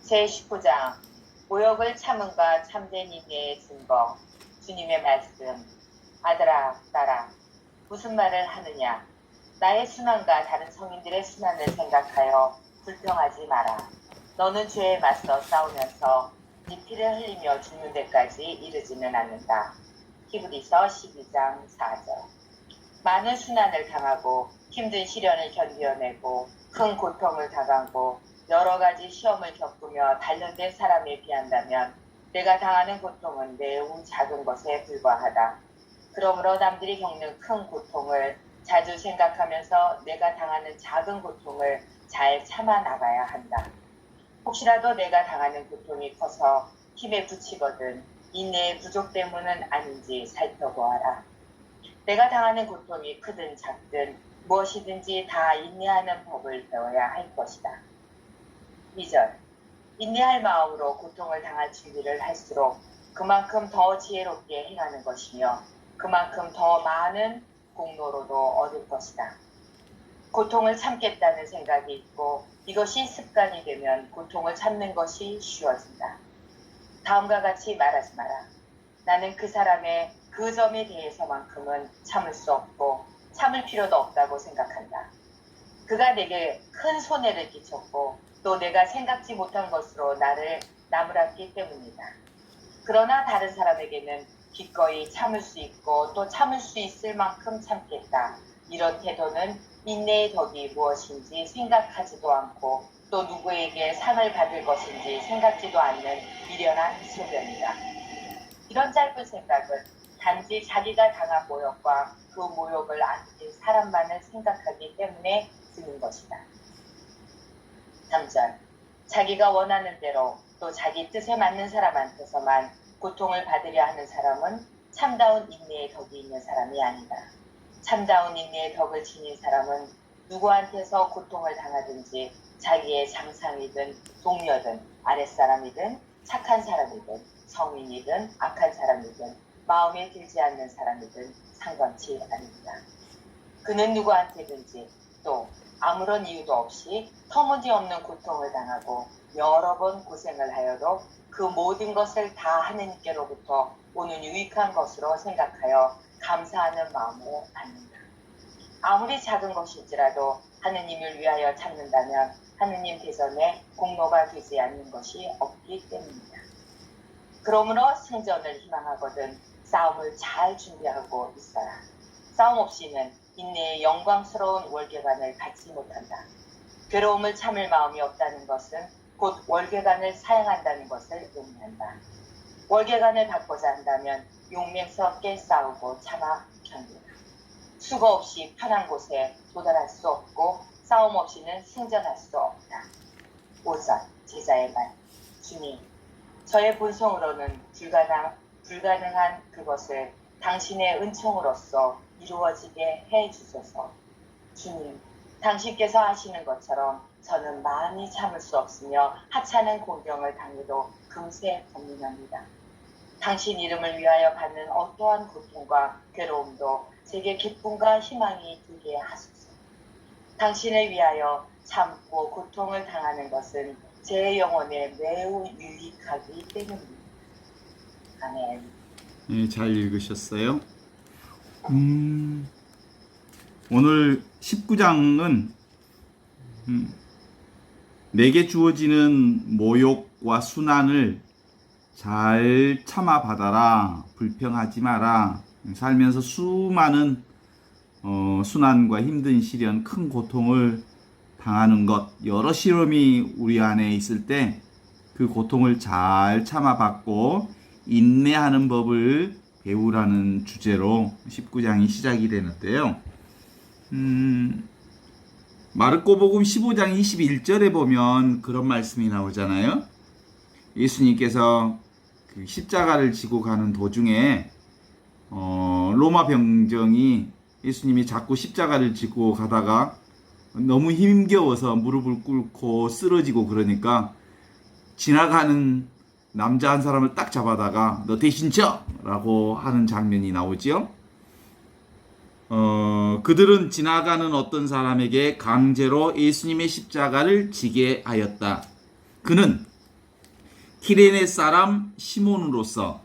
제19장 모욕을 참음과 참된 인내의 증거. 주님의 말씀. 아들아, 딸아, 무슨 말을 하느냐? 나의 순환과 다른 성인들의 순환을 생각하여 불평하지 마라. 너는 죄에 맞서 싸우면서 네 피를 흘리며 죽는 데까지 이르지는 않는다. 히브리서 12장 4절. 많은 순환을 당하고 힘든 시련을 견뎌내고 큰 고통을 당하고 여러 가지 시험을 겪으며 단련된 사람에 비한다면 내가 당하는 고통은 매우 작은 것에 불과하다. 그러므로 남들이 겪는 큰 고통을 자주 생각하면서 내가 당하는 작은 고통을 잘 참아 나가야 한다. 혹시라도 내가 당하는 고통이 커서 힘에 부치거든 인내의 부족 때문은 아닌지 살펴보아라. 내가 당하는 고통이 크든 작든 무엇이든지 다 인내하는 법을 배워야 할 것이다. 2절. 인내할 마음으로 고통을 당할 준비를 할수록 그만큼 더 지혜롭게 행하는 것이며 그만큼 더 많은 공로로도 얻을 것이다. 고통을 참겠다는 생각이 있고 이것이 습관이 되면 고통을 참는 것이 쉬워진다. 다음과 같이 말하지 마라. 나는 그 사람의 그 점에 대해서만큼은 참을 수 없고 참을 필요도 없다고 생각한다. 그가 내게 큰 손해를 끼쳤고 또 내가 생각지 못한 것으로 나를 나무랐기 때문이다. 그러나 다른 사람에게는 기꺼이 참을 수 있고 또 참을 수 있을 만큼 참겠다. 이런 태도는 인내의 덕이 무엇인지 생각하지도 않고 또 누구에게 상을 받을 것인지 생각지도 않는 미련한 소변이다. 이런 짧은 생각은 단지 자기가 당한 모욕과 그 모욕을 안긴 사람만을 생각하기 때문에 드는 것이다. 3절. 자기가 원하는 대로 또 자기 뜻에 맞는 사람한테서만 고통을 받으려 하는 사람은 참다운 인내의 덕이 있는 사람이 아니다. 참다운 인내의 덕을 지닌 사람은 누구한테서 고통을 당하든지 자기의 장상이든 동료든 아랫사람이든 착한 사람이든 성인이든 악한 사람이든 마음에 들지 않는 사람이든 상관치 않는다. 그는 누구한테든지 또 아무런 이유도 없이 터무니없는 고통을 당하고 여러 번 고생을 하여도 그 모든 것을 다 하느님께로부터 오는 유익한 것으로 생각하여 감사하는 마음으로 받는다. 아무리 작은 것일지라도 하느님을 위하여 참는다면 하느님 대전에 공로가 되지 않는 것이 없기 때문이다. 그러므로 승전을 희망하거든 싸움을 잘 준비하고 있어라. 싸움 없이는 인내의 영광스러운 월계관을 갖지 못한다. 괴로움을 참을 마음이 없다는 것은 곧 월계관을 사양한다는 것을 의미한다. 월계관을 받고자 한다면 용맹스럽게 싸우고 참아 견디라. 수고 없이 편한 곳에 도달할 수 없고 싸움 없이는 승전할 수 없다. 5절. 제자의 말. 주님, 저의 본성으로는 불가능한 그것을 당신의 은총으로서 이루어지게 해주소서. 주님, 당신께서 하시는 것처럼 저는 많이 참을 수 없으며 하찮은 공경을 당해도 금세 범민합니다. 당신 이름을 위하여 받는 어떠한 고통과 괴로움도 제게 기쁨과 희망이 되게 하소서. 당신을 위하여 참고 고통을 당하는 것은 제 영혼에 매우 유익하기 때문입니다. 아멘. 네, 잘 읽으셨어요. 오늘 19장은 내게 주어지는 모욕과 순환을 잘 참아받아라. 불평하지 마라. 살면서 수많은 순환과 힘든 시련, 큰 고통을 당하는 것, 여러 시험이 우리 안에 있을 때 그 고통을 잘 참아받고 인내하는 법을 배우라는 주제로 19장이 시작이 되는데요. 마르코복음 15장 21절에 보면 그런 말씀이 나오잖아요. 예수님께서 그 십자가를 지고 가는 도중에 로마 병정이 예수님이 자꾸 십자가를 지고 가다가 너무 힘겨워서 무릎을 꿇고 쓰러지고 그러니까 지나가는 남자 한 사람을 딱 잡아다가 너 대신 져! 라고 하는 장면이 나오지요. 그들은 지나가는 어떤 사람에게 강제로 예수님의 십자가를 지게 하였다. 그는 키레네 사람 시몬으로서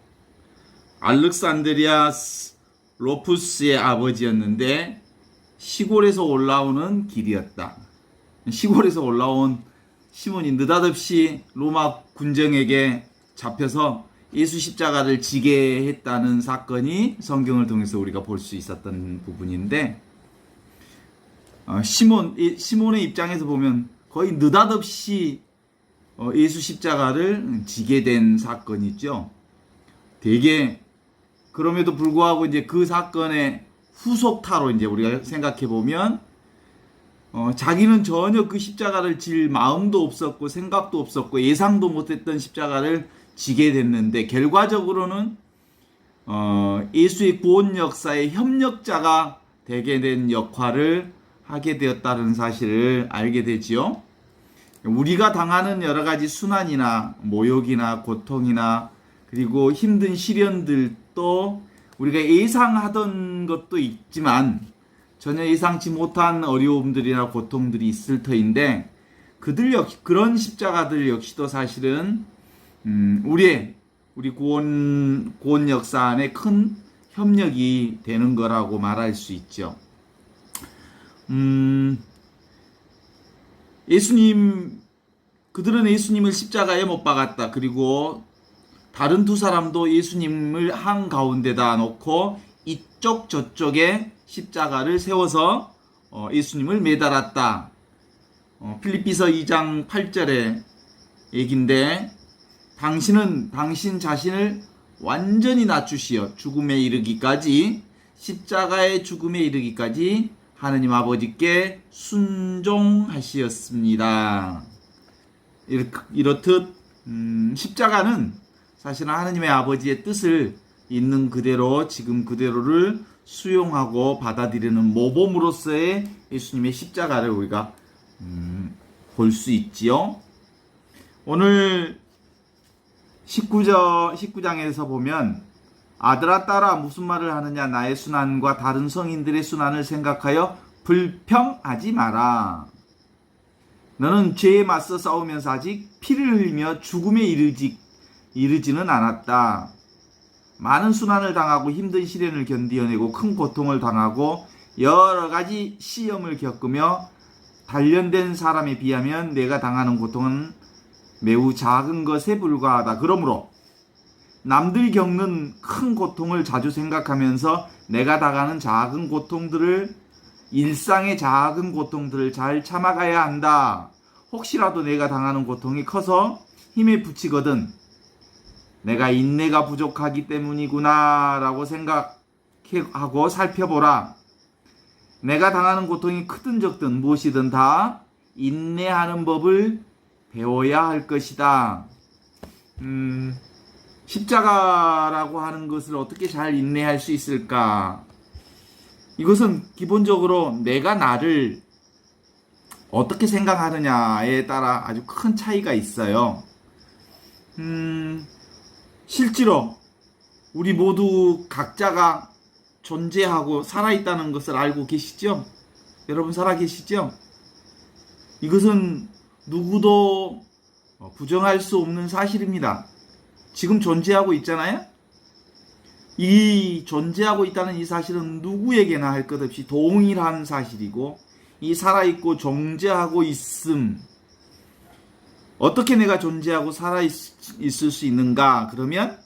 알렉산드리아 로푸스의 아버지였는데 시골에서 올라오는 길이었다. 시골에서 올라온 시몬이 느닷없이 로마 군정에게 잡혀서 예수 십자가를 지게 했다는 사건이 성경을 통해서 우리가 볼 수 있었던 부분인데, 시몬의 입장에서 보면 거의 느닷없이 예수 십자가를 지게 된 사건이죠. 되게 그럼에도 불구하고 이제 그 사건의 후속타로 이제 우리가 생각해 보면 자기는 전혀 그 십자가를 질 마음도 없었고 생각도 없었고 예상도 못했던 십자가를 지게 됐는데, 결과적으로는 예수의 구원 역사의 협력자가 되게 된 역할을 하게 되었다는 사실을 알게 되지요. 우리가 당하는 여러 가지 순환이나 모욕이나 고통이나 그리고 힘든 시련들도 우리가 예상하던 것도 있지만 전혀 예상치 못한 어려움들이나 고통들이 있을 터인데, 그런 십자가들 역시도 사실은 우리 구원 역사 안에 큰 협력이 되는 거라고 말할 수 있죠. 그들은 예수님을 십자가에 못 박았다. 그리고 다른 두 사람도 예수님을 한 가운데다 놓고 이쪽 저쪽에 십자가를 세워서 예수님을 매달았다. 필립비서 2장 8절의 얘기인데, 당신은 당신 자신을 완전히 낮추시어 죽음에 이르기까지, 십자가의 죽음에 이르기까지 하느님 아버지께 순종하시었습니다. 이렇듯 십자가는 사실은 하느님의 아버지의 뜻을 있는 그대로 지금 그대로를 수용하고 받아들이는 모범으로서의 예수님의 십자가를 우리가 볼 수 있지요. 오늘 19장에서 보면 아들아 딸아 무슨 말을 하느냐, 나의 순환과 다른 성인들의 순환을 생각하여 불평하지 마라. 너는 죄에 맞서 싸우면서 아직 피를 흘리며 죽음에 이르지는 않았다. 많은 순환을 당하고 힘든 시련을 견디어내고 큰 고통을 당하고 여러 가지 시험을 겪으며 단련된 사람에 비하면 내가 당하는 고통은 매우 작은 것에 불과하다. 그러므로 남들 겪는 큰 고통을 자주 생각하면서 내가 당하는 작은 고통들을, 일상의 작은 고통들을 잘 참아가야 한다. 혹시라도 내가 당하는 고통이 커서 힘에 부치거든 내가 인내가 부족하기 때문이구나 라고 생각하고 살펴보라. 내가 당하는 고통이 크든 적든 무엇이든 다 인내하는 법을 배워야 할 것이다. 십자가라고 하는 것을 어떻게 잘 인내할 수 있을까? 이것은 기본적으로 내가 나를 어떻게 생각하느냐에 따라 아주 큰 차이가 있어요. 실제로 우리 모두 각자가 존재하고 살아있다는 것을 알고 계시죠? 여러분 살아계시죠? 이것은 누구도 부정할 수 없는 사실입니다. 지금 존재하고 있잖아요? 이 존재하고 있다는 이 사실은 누구에게나 할 것 없이 동일한 사실이고, 이 살아있고 존재하고 있음, 어떻게 내가 존재하고 살아있을 수 있는가? 그러면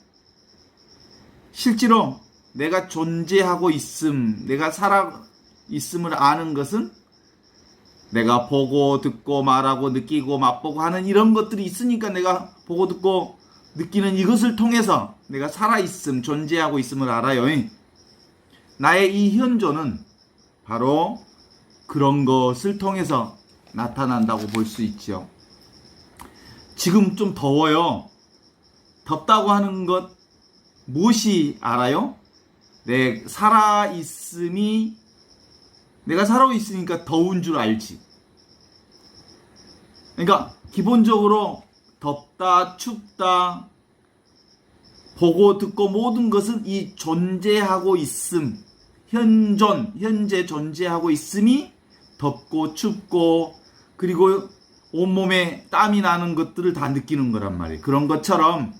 실제로 내가 존재하고 있음, 내가 살아있음을 아는 것은 내가 보고 듣고 말하고 느끼고 맛보고 하는 이런 것들이 있으니까 내가 보고 듣고 느끼는 이것을 통해서 내가 살아있음, 존재하고 있음을 알아요. 나의 이 현존은 바로 그런 것을 통해서 나타난다고 볼 수 있죠. 지금 좀 더워요. 덥다고 하는 것 무엇이 알아요? 내가 살아있으니까 더운 줄 알지. 그러니까 기본적으로 덥다, 춥다, 보고 듣고 모든 것은 이 존재하고 있음, 현재 존재하고 있음이 덥고 춥고, 그리고 온몸에 땀이 나는 것들을 다 느끼는 거란 말이에요. 그런 것처럼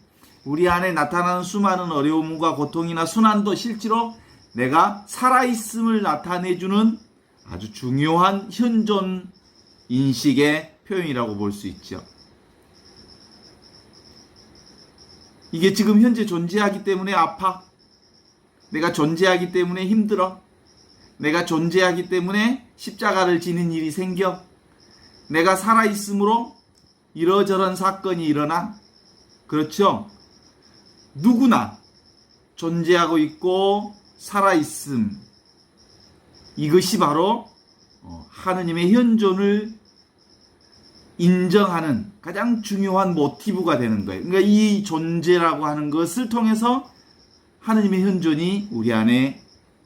우리 안에 나타나는 수많은 어려움과 고통이나 순환도 실제로 내가 살아있음을 나타내주는 아주 중요한 현존 인식의 표현이라고 볼 수 있죠. 이게 지금 현재 존재하기 때문에 아파. 내가 존재하기 때문에 힘들어. 내가 존재하기 때문에 십자가를 지는 일이 생겨. 내가 살아있으므로 이러저런 사건이 일어나. 그렇죠? 누구나 존재하고 있고 살아있음. 이것이 바로 하느님의 현존을 인정하는 가장 중요한 모티브가 되는 거예요. 그러니까 이 존재라고 하는 것을 통해서 하느님의 현존이 우리 안에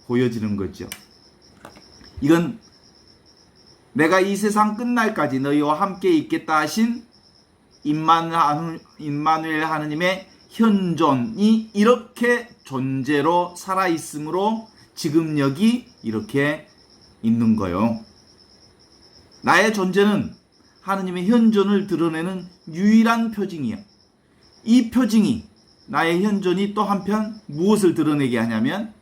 보여지는 거죠. 이건 내가 이 세상 끝날까지 너희와 함께 있겠다 하신 임마누엘 하느님의 현존이 이렇게 존재로 살아있으므로 지금 여기 이렇게 있는 거예요. 나의 존재는 하느님의 현존을 드러내는 유일한 표징이에요. 이 표징이, 나의 현존이 또 한편 무엇을 드러내게 하냐면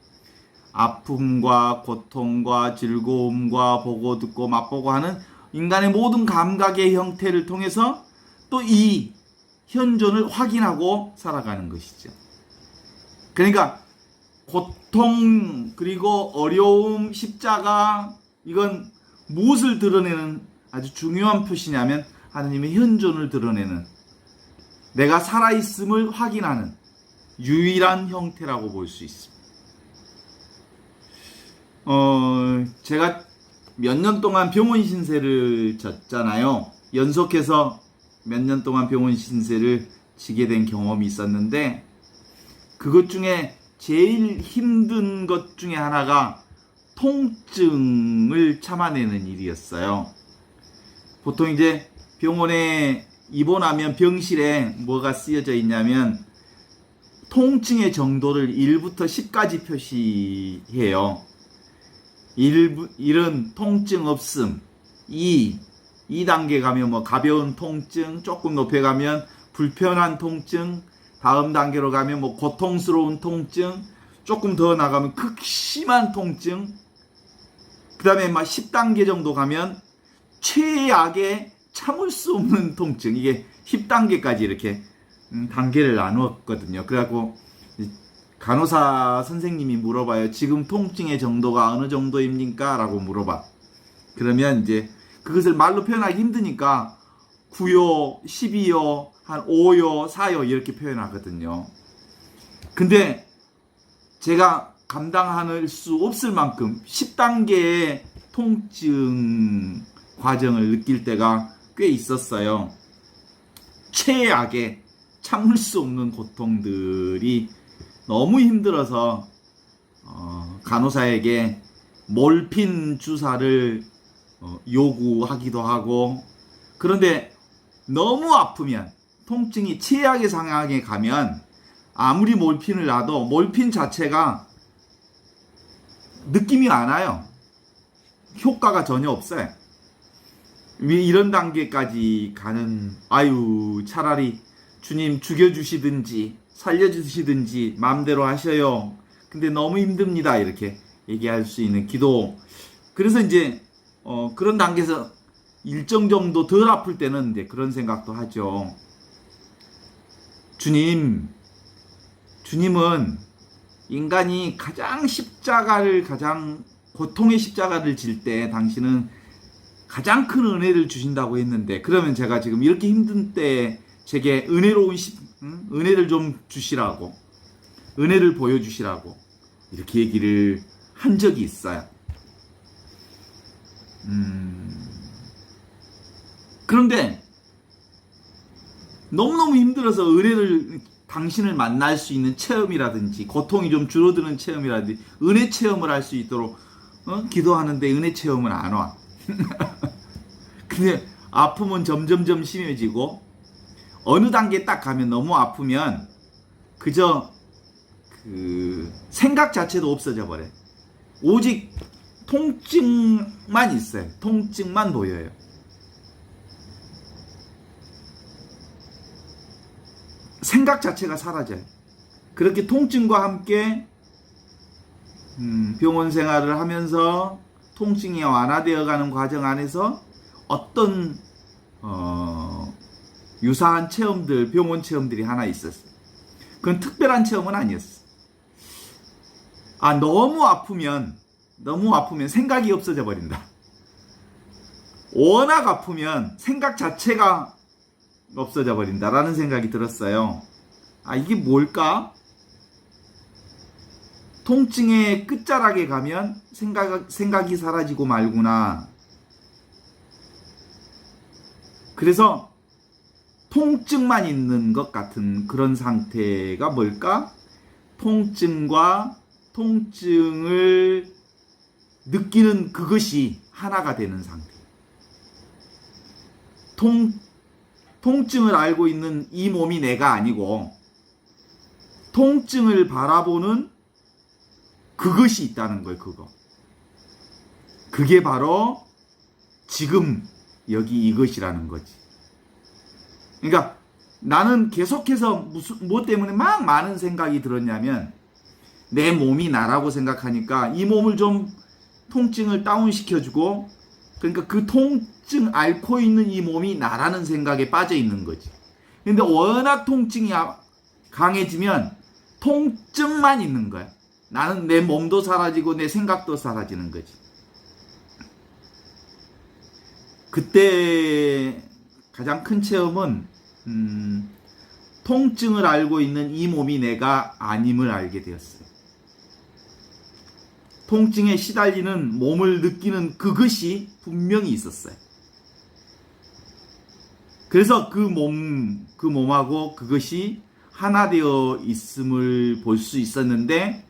아픔과 고통과 즐거움과 보고 듣고 맛보고 하는 인간의 모든 감각의 형태를 통해서 또 이 현존을 확인하고 살아가는 것이죠. 그러니까 고통 그리고 어려움, 십자가, 이건 무엇을 드러내는 아주 중요한 표시냐면 하느님의 현존을 드러내는, 내가 살아있음을 확인하는 유일한 형태라고 볼 수 있습니다. 제가 몇 년 동안 병원 신세를 졌잖아요. 연속해서 몇 년 동안 병원 신세를 지게 된 경험이 있었는데, 그것 중에 제일 힘든 것 중에 하나가 통증을 참아내는 일이었어요. 보통 이제 병원에 입원하면 병실에 뭐가 쓰여져 있냐면 통증의 정도를 1부터 10까지 표시해요. 1은 통증 없음, 2단계 가면 뭐 가벼운 통증, 조금 높여 가면 불편한 통증, 다음 단계로 가면 뭐 고통스러운 통증, 조금 더 나가면 극심한 통증, 그 다음에 막 10단계 정도 가면 최악의 참을 수 없는 통증. 이게 10단계까지 이렇게 단계를 나누었거든요. 그래갖고 간호사 선생님이 물어봐요. 지금 통증의 정도가 어느 정도입니까? 라고 물어봐. 그러면 이제 그것을 말로 표현하기 힘드니까 9요, 12요, 한 5요, 4요 이렇게 표현하거든요. 근데 제가 감당할 수 없을 만큼 10단계의 통증 과정을 느낄 때가 꽤 있었어요. 최악의 참을 수 없는 고통들이 너무 힘들어서 간호사에게 몰핀 주사를 요구하기도 하고, 그런데 너무 아프면, 통증이 최악의 상황에 가면 아무리 몰핀을 놔도 몰핀 자체가 느낌이 안 와요. 효과가 전혀 없어요. 왜 이런 단계까지 가는, 차라리 주님 죽여주시든지 살려주시든지 마음대로 하셔요. 근데 너무 힘듭니다. 이렇게 얘기할 수 있는 기도. 그래서 이제 그런 단계에서 일정 정도 덜 아플 때는 이제 그런 생각도 하죠. 주님은 인간이 가장 고통의 십자가를 질 때 당신은 가장 큰 은혜를 주신다고 했는데, 그러면 제가 지금 이렇게 힘든 때 제게 은혜를 좀 주시라고, 은혜를 보여주시라고 이렇게 얘기를 한 적이 있어요. 그런데 너무너무 힘들어서 당신을 만날 수 있는 체험이라든지 고통이 좀 줄어드는 체험이라든지 은혜 체험을 할 수 있도록 기도하는데 은혜 체험은 안 와. 근데 아픔은 점점점 심해지고 어느 단계 딱 가면 너무 아프면 그저 그 생각 자체도 없어져 버려요. 오직 통증만 있어요. 통증만 보여요. 생각 자체가 사라져요. 그렇게 통증과 함께 병원 생활을 하면서 통증이 완화되어 가는 과정 안에서 어떤 유사한 체험들, 병원 체험들이 하나 있었어요. 그건 특별한 체험은 아니었어. 너무 아프면 생각이 없어져 버린다. 워낙 아프면 생각 자체가 없어져 버린다라는 생각이 들었어요. 이게 뭘까? 통증의 끝자락에 가면 생각이 사라지고 말구나. 그래서 통증만 있는 것 같은 그런 상태가 뭘까? 통증과 통증을 느끼는 그것이 하나가 되는 상태. 통증을 알고 있는 이 몸이 내가 아니고 통증을 바라보는 그것이 있다는 거예요. 그게 바로 지금 여기 이것이라는 거지. 그러니까 나는 계속해서 무엇 때문에 막 많은 생각이 들었냐면 내 몸이 나라고 생각하니까 이 몸을 좀 통증을 다운시켜주고, 그러니까 그 통증 앓고 있는 이 몸이 나라는 생각에 빠져 있는 거지. 근데 워낙 통증이 강해지면 통증만 있는 거야. 나는 내 몸도 사라지고 내 생각도 사라지는 거지. 그때 가장 큰 체험은 통증을 알고 있는 이 몸이 내가 아님을 알게 되었어요. 통증에 시달리는 몸을 느끼는 그것이 분명히 있었어요. 그래서 그 몸하고 그것이 하나 되어 있음을 볼 수 있었는데,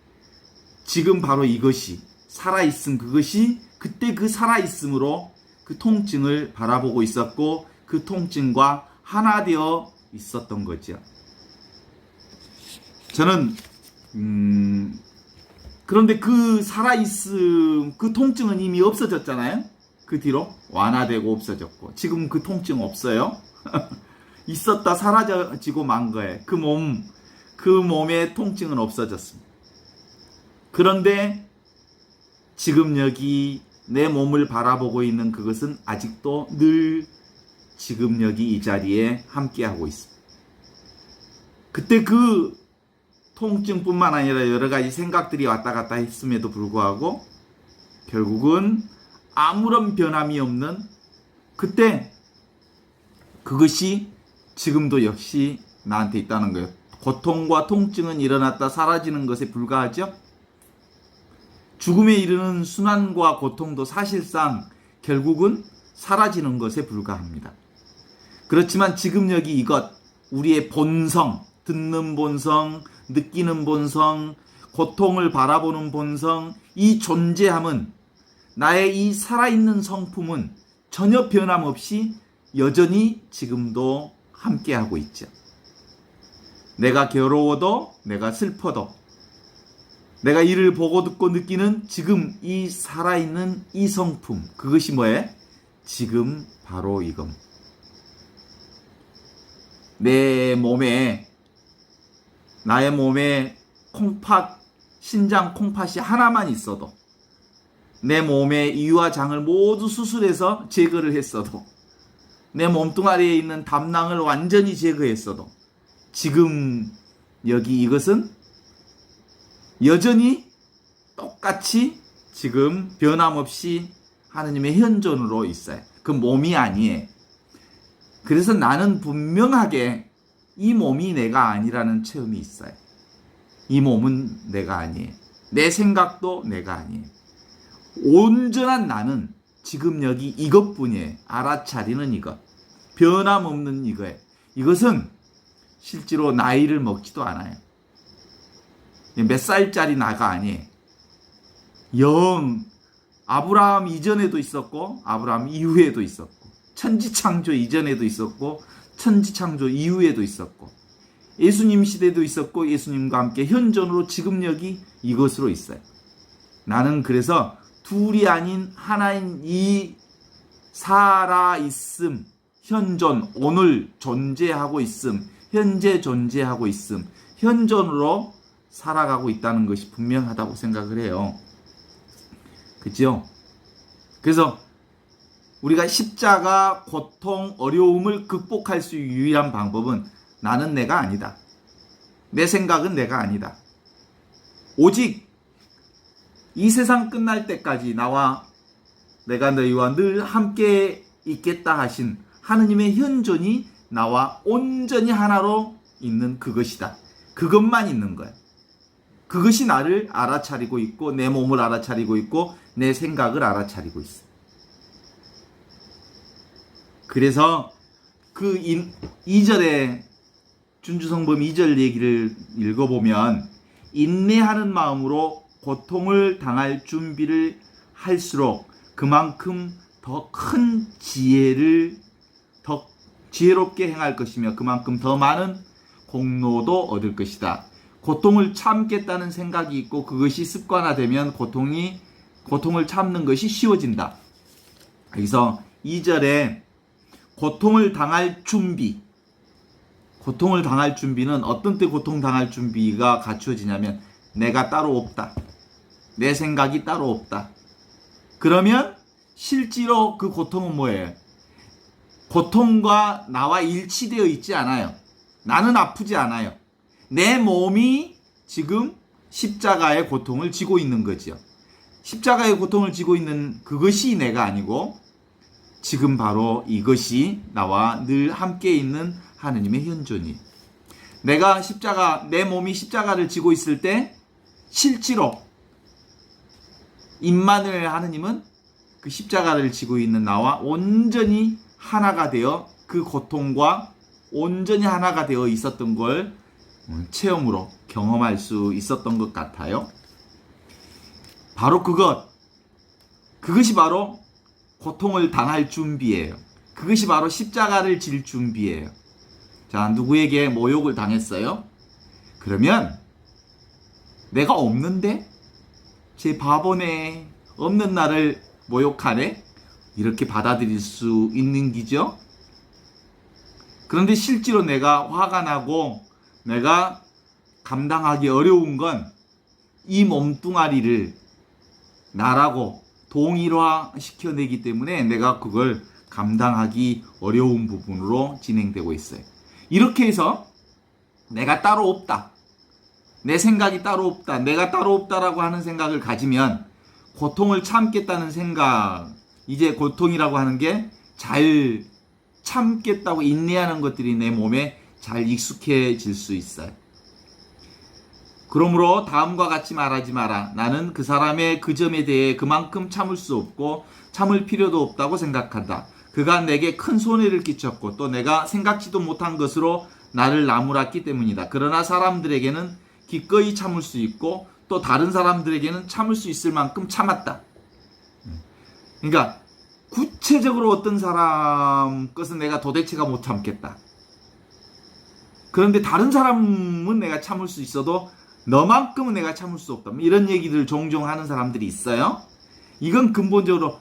지금 바로 이것이 살아있음, 그것이 그때 그 살아있음으로 그 통증을 바라보고 있었고 그 통증과 하나 되어 있었던 거죠. 저는 그런데 그 살아있음, 그 통증은 이미 없어졌잖아요. 그 뒤로 완화되고 없어졌고 지금 그 통증 없어요. 있었다 사라지고 만 거예요. 그 몸의 통증은 없어졌습니다. 그런데 지금 여기 내 몸을 바라보고 있는 그것은 아직도 늘 지금 여기 이 자리에 함께하고 있습니다. 그때 그 통증뿐만 아니라 여러 가지 생각들이 왔다 갔다 했음에도 불구하고 결국은 아무런 변함이 없는 그때 그것이 지금도 역시 나한테 있다는 거예요. 고통과 통증은 일어났다 사라지는 것에 불과하죠. 죽음에 이르는 순환과 고통도 사실상 결국은 사라지는 것에 불과합니다. 그렇지만 지금 여기 이것, 우리의 본성, 듣는 본성, 느끼는 본성, 고통을 바라보는 본성, 이 존재함은, 나의 이 살아있는 성품은 전혀 변함없이 여전히 지금도 함께하고 있죠. 내가 괴로워도, 내가 슬퍼도, 내가 이를 보고 듣고 느끼는 지금 이 살아있는 이 성품, 그것이 뭐예요? 지금 바로 이것. 나의 몸에 콩팥, 신장 콩팥이 하나만 있어도, 내 몸의 이와 장을 모두 수술해서 제거를 했어도, 내 몸뚱아리에 있는 담낭을 완전히 제거했어도 지금 여기 이것은 여전히 똑같이 지금 변함없이 하느님의 현존으로 있어요. 그 몸이 아니에요. 그래서 나는 분명하게 이 몸이 내가 아니라는 체험이 있어요. 이 몸은 내가 아니에요. 내 생각도 내가 아니에요. 온전한 나는 지금 여기 이것뿐이에요. 알아차리는 이것, 변함없는 이거예요. 이것은 실제로 나이를 먹지도 않아요. 몇 살짜리 나가 아니에요. 아브라함 이전에도 있었고 아브라함 이후에도 있었고, 천지창조 이전에도 있었고 천지창조 이후에도 있었고, 예수님 시대도 있었고 예수님과 함께 현존으로 지금 여기 이것으로 있어요. 나는 그래서 둘이 아닌 하나인 이 살아있음, 현존, 오늘 존재하고 있음, 현재 존재하고 있음, 현존으로 살아가고 있다는 것이 분명하다고 생각을 해요. 그죠? 그래서 우리가 십자가, 고통, 어려움을 극복할 수 유일한 방법은 나는 내가 아니다. 내 생각은 내가 아니다. 오직 이 세상 끝날 때까지 나와 내가 너희와 늘 함께 있겠다 하신 하느님의 현존이 나와 온전히 하나로 있는 그것이다. 그것만 있는 거야. 그것이 나를 알아차리고 있고 내 몸을 알아차리고 있고 내 생각을 알아차리고 있어. 그래서 그 2절에 준주성범 2절 얘기를 읽어보면 인내하는 마음으로 고통을 당할 준비를 할수록 그만큼 더 큰 지혜를 더 지혜롭게 행할 것이며 그만큼 더 많은 공로도 얻을 것이다. 고통을 참겠다는 생각이 있고 그것이 습관화되면 고통을 참는 것이 쉬워진다. 여기서 2절에 고통을 당할 준비는 어떤 때 고통 당할 준비가 갖추어지냐면 내가 따로 없다. 내 생각이 따로 없다. 그러면 실제로 그 고통은 뭐예요? 고통과 나와 일치되어 있지 않아요. 나는 아프지 않아요. 내 몸이 지금 십자가의 고통을 지고 있는 거죠. 십자가의 고통을 지고 있는 그것이 내가 아니고 지금 바로 이것이 나와 늘 함께 있는 하느님의 현존이. 내 몸이 십자가를 지고 있을 때 실제로 임마누엘 하느님은 그 십자가를 지고 있는 나와 온전히 하나가 되어 그 고통과 온전히 하나가 되어 있었던 걸 체험으로 경험할 수 있었던 것 같아요. 바로 그것이 바로 고통을 당할 준비예요. 그것이 바로 십자가를 질 준비예요. 자, 누구에게 모욕을 당했어요? 그러면 내가 없는데? 제 바보네. 없는 나를 모욕하네? 이렇게 받아들일 수 있는 기죠. 그런데 실제로 내가 화가 나고 내가 감당하기 어려운 건 이 몸뚱아리를 나라고 동일화 시켜내기 때문에 내가 그걸 감당하기 어려운 부분으로 진행되고 있어요. 이렇게 해서 내가 따로 없다. 내 생각이 따로 없다. 내가 따로 없다라고 하는 생각을 가지면 고통을 참겠다는 생각, 이제 고통이라고 하는 게 잘 참겠다고 인내하는 것들이 내 몸에 잘 익숙해질 수 있어요. 그러므로 다음과 같이 말하지 마라. 나는 그 사람의 그 점에 대해 그만큼 참을 수 없고 참을 필요도 없다고 생각한다. 그가 내게 큰 손해를 끼쳤고 또 내가 생각지도 못한 것으로 나를 나무랐기 때문이다. 그러나 사람들에게는 기꺼이 참을 수 있고 또 다른 사람들에게는 참을 수 있을 만큼 참았다. 그러니까 구체적으로 어떤 사람 것은 내가 도대체가 못 참겠다. 그런데 다른 사람은 내가 참을 수 있어도 너만큼은 내가 참을 수 없다. 이런 얘기들을 종종 하는 사람들이 있어요. 이건 근본적으로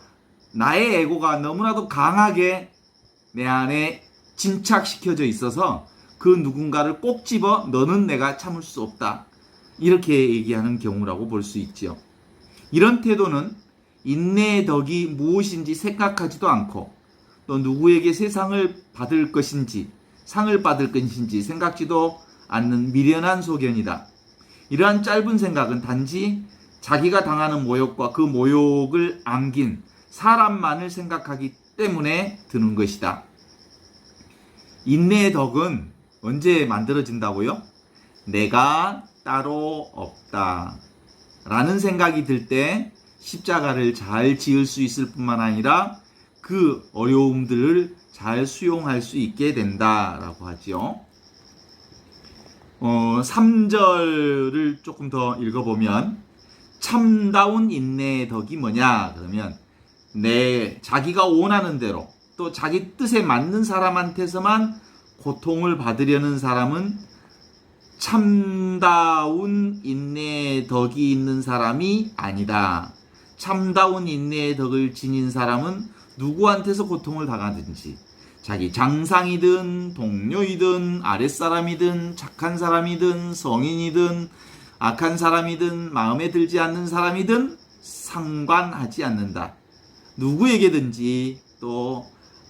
나의 에고가 너무나도 강하게 내 안에 진착시켜져 있어서 그 누군가를 꼭 집어 너는 내가 참을 수 없다. 이렇게 얘기하는 경우라고 볼 수 있죠. 이런 태도는 인내의 덕이 무엇인지 생각하지도 않고 또 누구에게 세상을 받을 것인지 상을 받을 것인지 생각지도 않는 미련한 소견이다. 이러한 짧은 생각은 단지 자기가 당하는 모욕과 그 모욕을 안긴 사람만을 생각하기 때문에 드는 것이다. 인내의 덕은 언제 만들어진다고요? 내가 따로 없다 라는 생각이 들 때 십자가를 잘 지을 수 있을 뿐만 아니라 그 어려움들을 잘 수용할 수 있게 된다라고 하죠. 3절을 조금 더 읽어보면 참다운 인내의 덕이 뭐냐? 그러면 자기가 원하는 대로 또 자기 뜻에 맞는 사람한테서만 고통을 받으려는 사람은 참다운 인내의 덕이 있는 사람이 아니다. 참다운 인내의 덕을 지닌 사람은 누구한테서 고통을 당하든지 자기 장상이든 동료이든 아랫사람이든 착한 사람이든 성인이든 악한 사람이든 마음에 들지 않는 사람이든 상관하지 않는다. 누구에게든지 또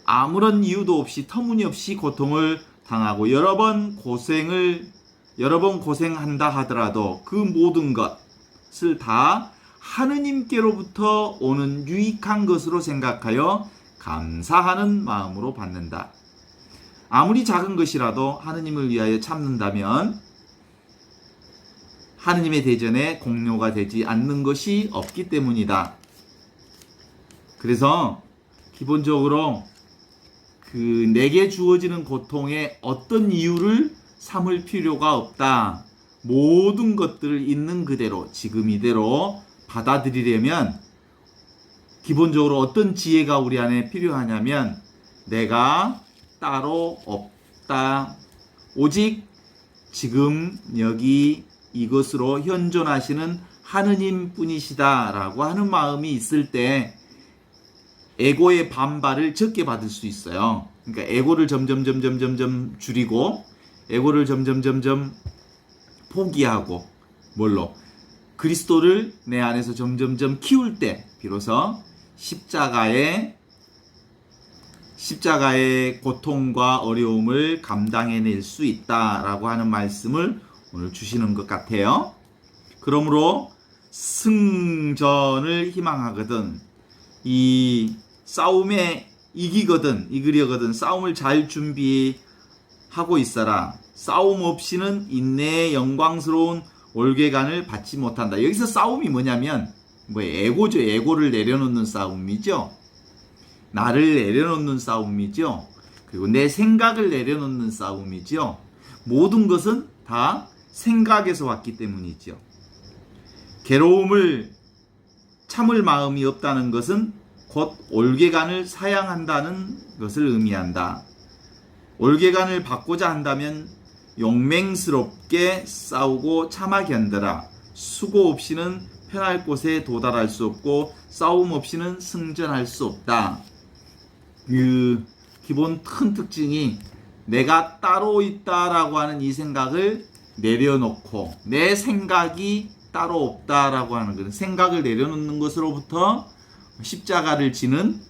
아무런 이유도 없이 터무니없이 고통을 당하고 여러 번 고생한다 하더라도 그 모든 것을 다 하느님께로부터 오는 유익한 것으로 생각하여 감사하는 마음으로 받는다. 아무리 작은 것이라도 하느님을 위하여 참는다면 하느님의 대전에 공료가 되지 않는 것이 없기 때문이다. 그래서 기본적으로 내게 주어지는 고통에 어떤 이유를 삼을 필요가 없다. 모든 것들을 있는 그대로 지금 이대로 받아들이려면 기본적으로 어떤 지혜가 우리 안에 필요하냐면 내가 따로 없다. 오직 지금 여기 이것으로 현존하시는 하느님 뿐이시다라고 하는 마음이 있을 때 에고의 반발을 적게 받을 수 있어요. 그러니까 에고를 점점 줄이고 에고를 점점 포기하고 뭘로? 그리스도를 내 안에서 점점 키울 때 비로소 십자가의 고통과 어려움을 감당해낼 수 있다라고 하는 말씀을 오늘 주시는 것 같아요. 그러므로 승전을 희망하거든 이 싸움에 이기려거든 싸움을 잘 준비하고 있어라. 싸움 없이는 인내의 영광스러운 올개간을 받지 못한다. 여기서 싸움이 뭐냐면 에고죠. 에고를 내려놓는 싸움이죠. 나를 내려놓는 싸움이죠. 그리고 내 생각을 내려놓는 싸움이죠. 모든 것은 다 생각에서 왔기 때문이죠. 괴로움을 참을 마음이 없다는 것은 곧 올개간을 사양한다는 것을 의미한다. 올개간을 받고자 한다면 용맹스럽게 싸우고 참아 견뎌라. 수고 없이는 편할 곳에 도달할 수 없고 싸움 없이는 승전할 수 없다. 그 기본 큰 특징이 내가 따로 있다라고 하는 이 생각을 내려놓고 내 생각이 따로 없다라고 하는 것은 생각을 내려놓는 것으로부터 십자가를 지는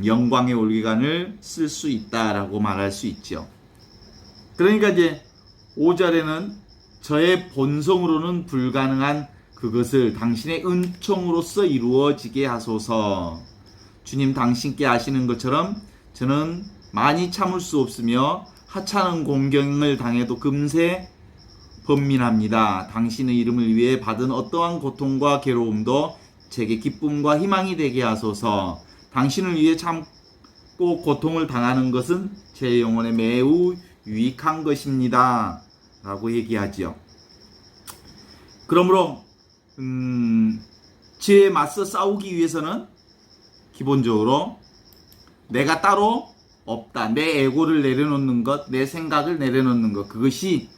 영광의 올개간을 쓸 수 있다라고 말할 수 있죠. 그러니까 이제 5절에는 저의 본성으로는 불가능한 그것을 당신의 은총으로서 이루어지게 하소서. 주님 당신께 아시는 것처럼 저는 많이 참을 수 없으며 하찮은 공경을 당해도 금세 번민합니다. 당신의 이름을 위해 받은 어떠한 고통과 괴로움도 제게 기쁨과 희망이 되게 하소서. 당신을 위해 참고 고통을 당하는 것은 제 영혼에 매우 유익한 것입니다. 라고 얘기하지요. 그러므로 죄에 맞서 싸우기 위해서는 기본적으로 내가 따로 없다. 내 에고를 내려놓는 것, 내 생각을 내려놓는 것, 그것이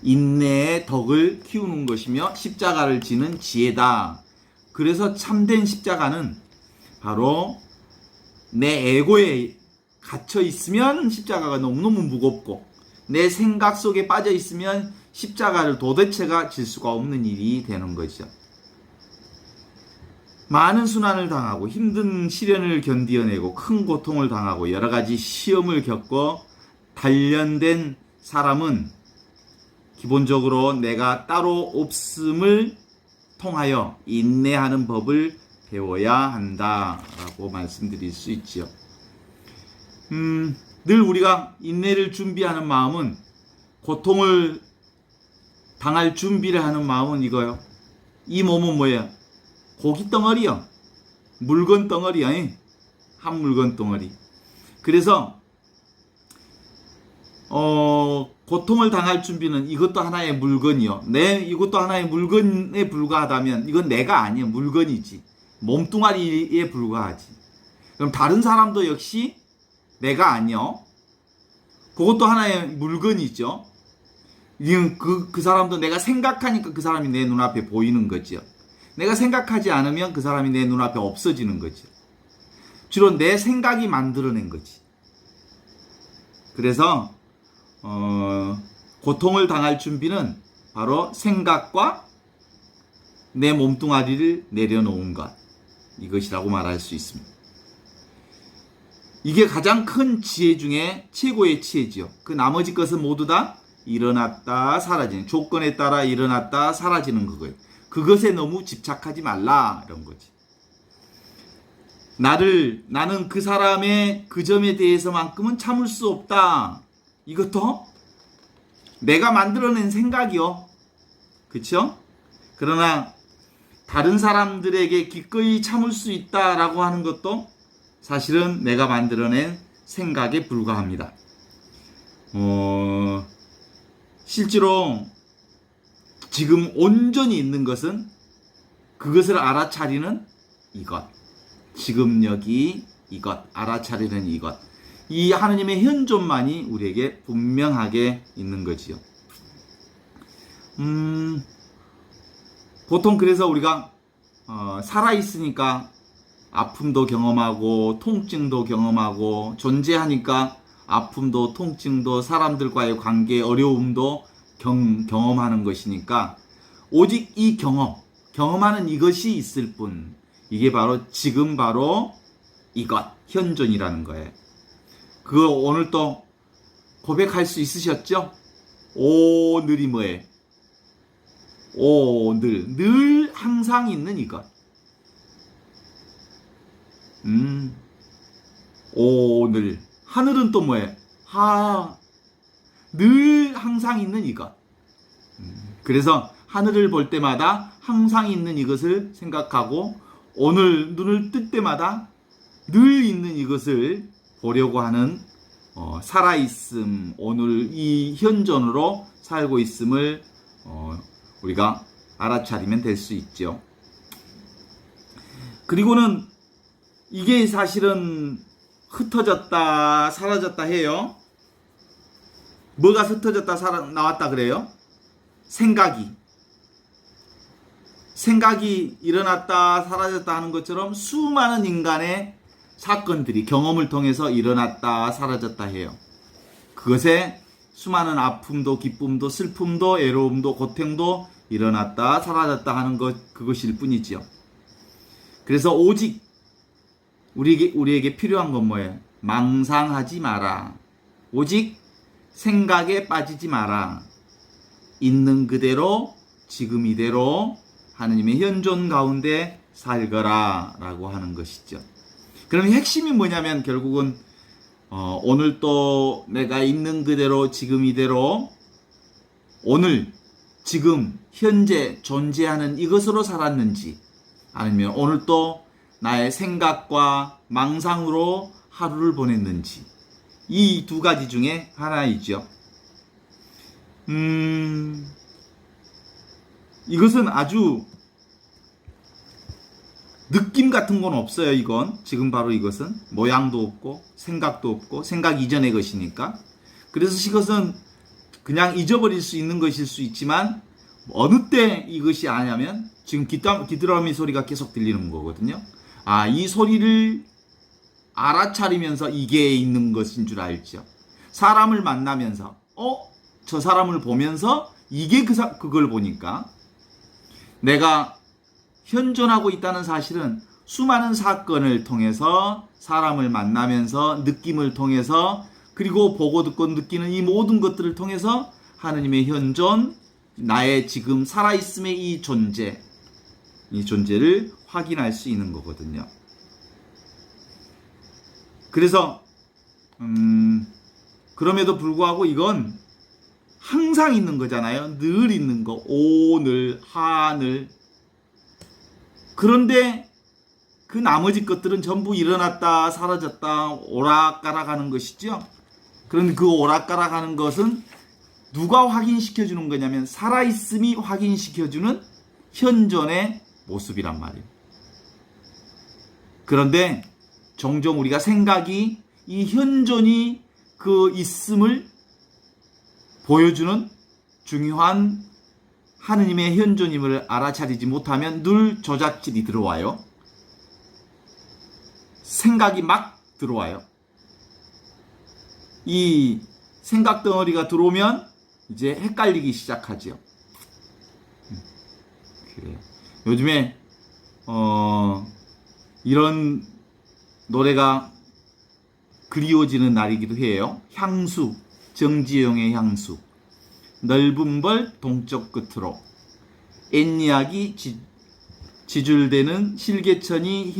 인내의 덕을 키우는 것이며 십자가를 지는 지혜다. 그래서 참된 십자가는 바로 내 에고에 갇혀 있으면 십자가가 너무너무 무겁고 내 생각 속에 빠져 있으면 십자가를 도대체가 질 수가 없는 일이 되는 거죠. 많은 순환을 당하고 힘든 시련을 견디어내고 큰 고통을 당하고 여러 가지 시험을 겪고 단련된 사람은 기본적으로 내가 따로 없음을 통하여 인내하는 법을 배워야 한다라고 말씀드릴 수 있죠. 늘 우리가 인내를 준비하는 마음은 고통을 당할 준비를 하는 마음은 이거요. 이 몸은 뭐예요? 고기 덩어리요. 물건 덩어리요. 한 물건 덩어리. 그래서 고통을 당할 준비는 이것도 하나의 물건이요. 이것도 하나의 물건에 불과하다면 이건 내가 아니야. 물건이지. 몸뚱아리에 불과하지. 그럼 다른 사람도 역시 내가 아니요. 그것도 하나의 물건이죠. 그 사람도 내가 생각하니까 그 사람이 내 눈앞에 보이는 거죠. 내가 생각하지 않으면 그 사람이 내 눈앞에 없어지는 거죠. 주로 내 생각이 만들어낸 거지. 그래서 고통을 당할 준비는 바로 생각과 내 몸뚱아리를 내려놓은 것, 이것이라고 말할 수 있습니다. 이게 가장 큰 지혜 중에 최고의 지혜지요. 그 나머지 것은 모두 다 일어났다 사라지는, 조건에 따라 일어났다 사라지는 그거예요. 그것에 너무 집착하지 말라, 이런 거지. 나는 그 사람의 그 점에 대해서만큼은 참을 수 없다. 이것도 내가 만들어낸 생각이요. 그쵸? 그러나 다른 사람들에게 기꺼이 참을 수 있다라고 하는 것도 사실은 내가 만들어낸 생각에 불과합니다. 실제로 지금 온전히 있는 것은 그것을 알아차리는 이것, 지금 여기 이것, 알아차리는 이것, 이 하느님의 현존만이 우리에게 분명하게 있는 거지요. 보통 그래서 우리가 살아있으니까 아픔도 경험하고 통증도 경험하고, 존재하니까 아픔도 통증도 사람들과의 관계 어려움도 경험하는 것이니까 오직 이 경험하는 이것이 있을 뿐, 이게 바로 지금 바로 이것, 현존이라는 거예요. 그거 오늘 또 고백할 수 있으셨죠? 오늘이 뭐예요? 늘 항상 있는 이것. 오늘. 하늘은 또 뭐예요? 늘 항상 있는 이것. 그래서 하늘을 볼 때마다 항상 있는 이것을 생각하고, 오늘 눈을 뜰 때마다 늘 있는 이것을 보려고 하는 살아있음, 오늘 이 현존으로 살고 있음을 우리가 알아차리면 될 수 있죠. 그리고는 이게 사실은 흩어졌다 사라졌다 해요. 뭐가 흩어졌다 나왔다 그래요? 생각이 일어났다 사라졌다 하는 것처럼 수많은 인간의 사건들이 경험을 통해서 일어났다 사라졌다 해요. 그것에 수많은 아픔도 기쁨도 슬픔도 애로움도 고통도 일어났다 사라졌다 하는 것, 그것일 뿐이지요. 그래서 오직 우리에게 필요한 건 뭐예요? 망상하지 마라. 오직 생각에 빠지지 마라. 있는 그대로 지금 이대로 하느님의 현존 가운데 살거라 라고 하는 것이죠. 그럼 핵심이 뭐냐면 결국은 오늘 또 내가 있는 그대로 지금 이대로 오늘 지금 현재 존재하는 이것으로 살았는지, 아니면 오늘 또 나의 생각과 망상으로 하루를 보냈는지, 이 두 가지 중에 하나이죠. 이것은 아주 느낌 같은 건 없어요. 이건 지금 바로 이것은 모양도 없고 생각도 없고 생각 이전의 것이니까. 그래서 이것은 그냥 잊어버릴 수 있는 것일 수 있지만, 어느 때 이것이 아냐면 지금 귀뚜라미 소리가 계속 들리는 거거든요. 이 소리를 알아차리면서 이게 있는 것인 줄 알죠. 사람을 만나면서 저 사람을 보면서 이게 그걸 보니까 내가 현존하고 있다는 사실은 수많은 사건을 통해서, 사람을 만나면서, 느낌을 통해서, 그리고 보고 듣고 느끼는 이 모든 것들을 통해서 하느님의 현존, 나의 지금 살아있음의 이 존재를 확인할 수 있는 거거든요. 그래서 그럼에도 불구하고 이건 항상 있는 거잖아요. 늘 있는 거. 오늘, 하늘. 그런데 그 나머지 것들은 전부 일어났다 사라졌다 오락가락 하는 것이죠. 그런데 그 오락가락 하는 것은 누가 확인시켜 주는 거냐면 살아있음이 확인시켜 주는 현존의 모습이란 말이에요. 그런데 종종 우리가 생각이 이 현존이 그 있음을 보여주는 중요한 하느님의 현존임을 알아차리지 못하면 늘 조작질이 들어와요. 생각이 막 들어와요. 이 생각 덩어리가 들어오면 이제 헷갈리기 시작하죠. 그래요. 요즘에 이런 노래가 그리워지는 날이기도 해요. 향수, 정지영의 향수. 넓은 벌 동쪽 끝으로 옛이야기 지줄대는 실개천이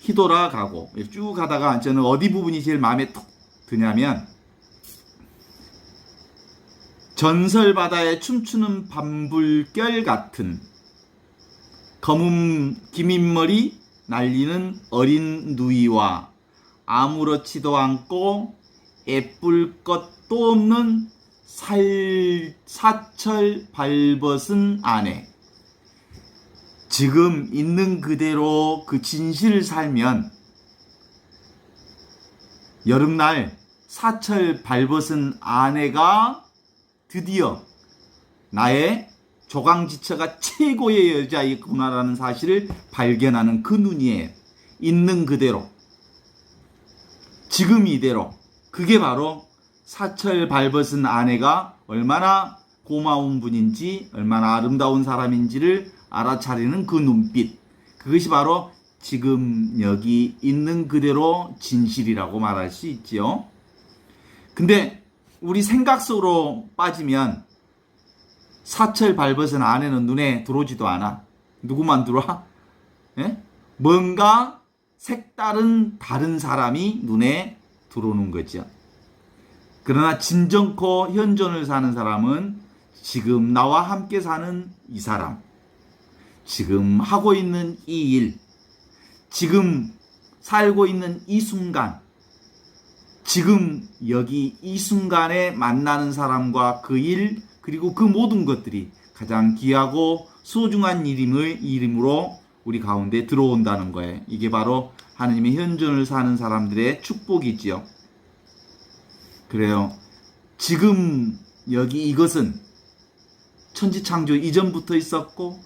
휘돌아가고 쭉 가다가 저는 어디 부분이 제일 마음에 톡 드냐면 전설 바다에 춤추는 밤불결 같은 검은 기민머리 날리는 어린 누이와 아무렇지도 않고 예쁠 것도 없는 사철 발벗은 아내. 지금 있는 그대로 그 진실을 살면 여름날 사철 발벗은 아내가 드디어 나의 조강지처가 최고의 여자이구나라는 사실을 발견하는 그 눈이에요. 있는 그대로, 지금 이대로. 그게 바로 사철 발벗은 아내가 얼마나 고마운 분인지, 얼마나 아름다운 사람인지를 알아차리는 그 눈빛. 그것이 바로 지금 여기 있는 그대로 진실이라고 말할 수 있지요. 근데 우리 생각 속으로 빠지면 사철 발벗은 아내는 눈에 들어오지도 않아. 누구만 들어와? 예? 뭔가 색다른 다른 사람이 눈에 들어오는 거죠. 그러나 진정코 현존을 사는 사람은 지금 나와 함께 사는 이 사람, 지금 하고 있는 이 일, 지금 살고 있는 이 순간, 지금 여기 이 순간에 만나는 사람과 그 일, 그리고 그 모든 것들이 가장 귀하고 소중한 이름으로 우리 가운데 들어온다는 거예요. 이게 바로 하느님의 현존을 사는 사람들의 축복이지요. 그래요. 지금 여기 이것은 천지창조 이전부터 있었고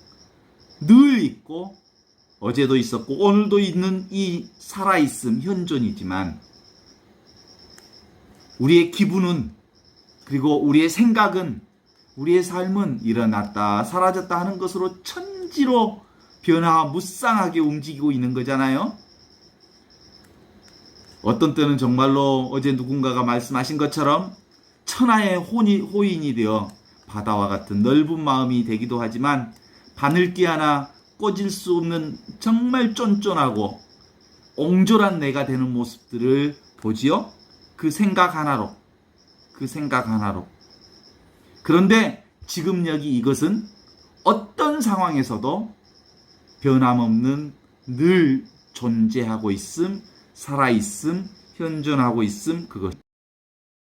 늘 있고 어제도 있었고 오늘도 있는 이 살아있음 현존이지만 우리의 기분은 그리고 우리의 생각은 우리의 삶은 일어났다 사라졌다 하는 것으로 천지로 변화무쌍하게 움직이고 있는 거잖아요. 어떤 때는 정말로 어제 누군가가 말씀하신 것처럼 천하의 호인이 되어 바다와 같은 넓은 마음이 되기도 하지만 바늘기 하나 꽂을 수 없는 정말 쫀쫀하고 옹졸한 내가 되는 모습들을 보지요. 그 생각 하나로. 그런데 지금 여기 이것은 어떤 상황에서도 변함없는 늘 존재하고 있음, 살아있음, 현존하고 있음, 그것.